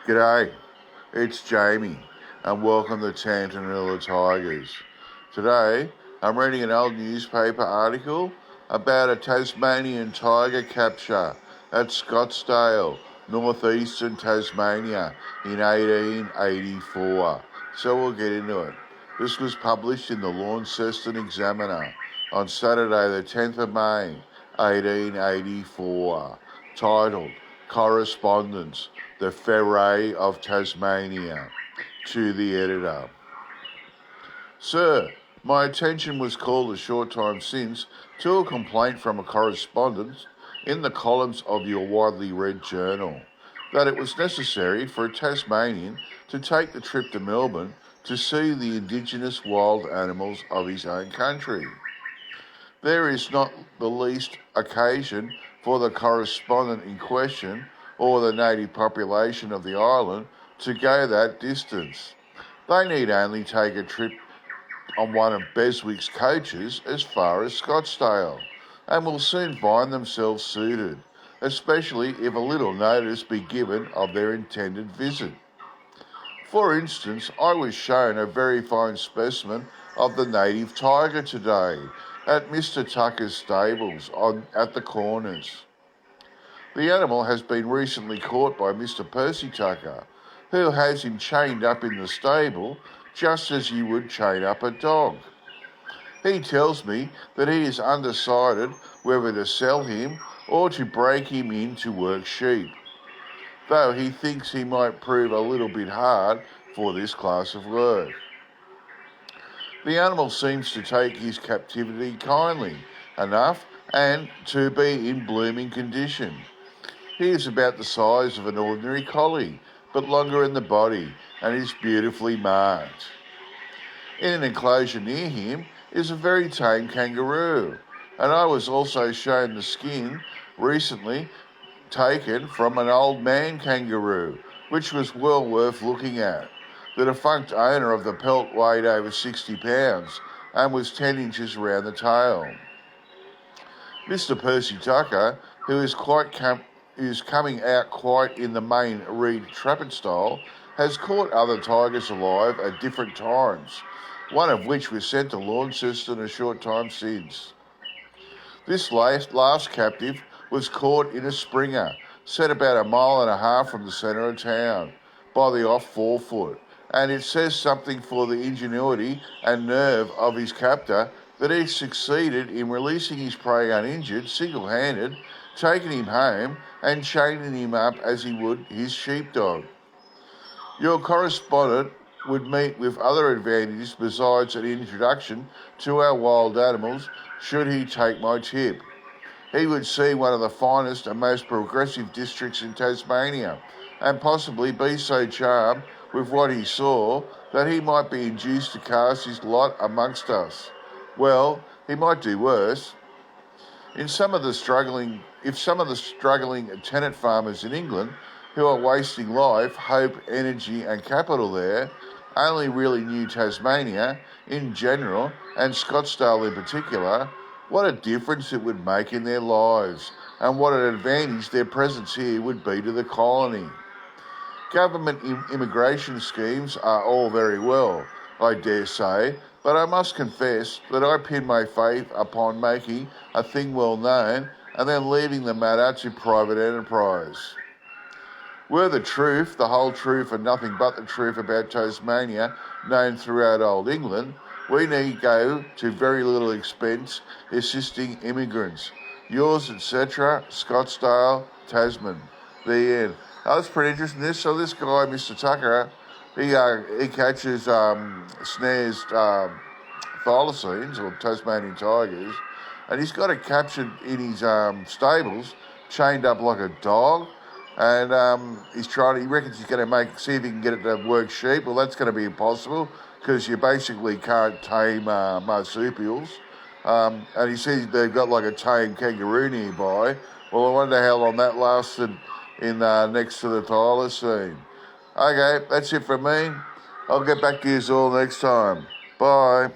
G'day, it's Jamie and welcome to Tasmanian Tigers. Today I'm reading an old newspaper article about a Tasmanian tiger capture at Scottsdale, northeastern Tasmania in 1884. So we'll get into it. This was published in the Launceston Examiner on Saturday the 10th of May 1884, titled Correspondence, the Foray of Tasmania. To the editor. Sir, my attention was called a short time since to a complaint from a correspondent in the columns of your widely read journal that it was necessary for a Tasmanian to take the trip to Melbourne to see the indigenous wild animals of his own country. There is not the least occasion for the correspondent in question or the native population of the island to go that distance. They need only take a trip on one of Beswick's coaches as far as Scottsdale and will soon find themselves suited, especially if a little notice be given of their intended visit. For instance, I was shown a very fine specimen of the native tiger today at Mr. Tucker's stables at the Corners. The animal has been recently caught by Mr. Percy Tucker, who has him chained up in the stable just as you would chain up a dog. He tells me that he is undecided whether to sell him or to break him in to work sheep, though he thinks he might prove a little bit hard for this class of work. The animal seems to take his captivity kindly enough and to be in blooming condition. He is about the size of an ordinary collie, but longer in the body and is beautifully marked. In an enclosure near him is a very tame kangaroo, and I was also shown the skin recently taken from an old man kangaroo, which was well worth looking at. The defunct owner of the pelt weighed over 60 pounds and was 10 inches around the tail. Mr. Percy Tucker, who is coming out quite in the main Reed Trappert style, has caught other tigers alive at different times, one of which was sent to Launceston a short time since. This last captive was caught in a springer, set about 1.5 miles from the centre of town, by the off forefoot, and it says something for the ingenuity and nerve of his captor that he succeeded in releasing his prey uninjured, single-handed, taking him home and chaining him up as he would his sheepdog. Your correspondent would meet with other advantages besides an introduction to our wild animals should he take my tip. He would see one of the finest and most progressive districts in Tasmania and possibly be so charmed with what he saw that he might be induced to cast his lot amongst us. Well, he might do worse. If some of the struggling tenant farmers in England who are wasting life, hope, energy and capital there only really knew Tasmania in general and Scottsdale in particular, what a difference it would make in their lives and what an advantage their presence here would be to the colony. Government immigration schemes are all very well, I dare say, but I must confess that I pin my faith upon making a thing well known and then leaving the matter to private enterprise. Were the truth, the whole truth and nothing but the truth about Tasmania known throughout Old England, we need go to very little expense assisting immigrants. Yours, etc., Scottsdale, Tasman. The end. That's pretty interesting. So this guy, Mr. Tucker, he catches, snares thylacines or Tasmanian tigers, and he's got it captured in his stables, chained up like a dog, and he reckons he's going to see if he can get it to work sheep. Well, that's going to be impossible because you basically can't tame marsupials. And he says they've got like a tame kangaroo nearby. Well, I wonder how long that lasted in next to the Thylacine. Okay, that's it from me. I'll get back to you all next time. Bye.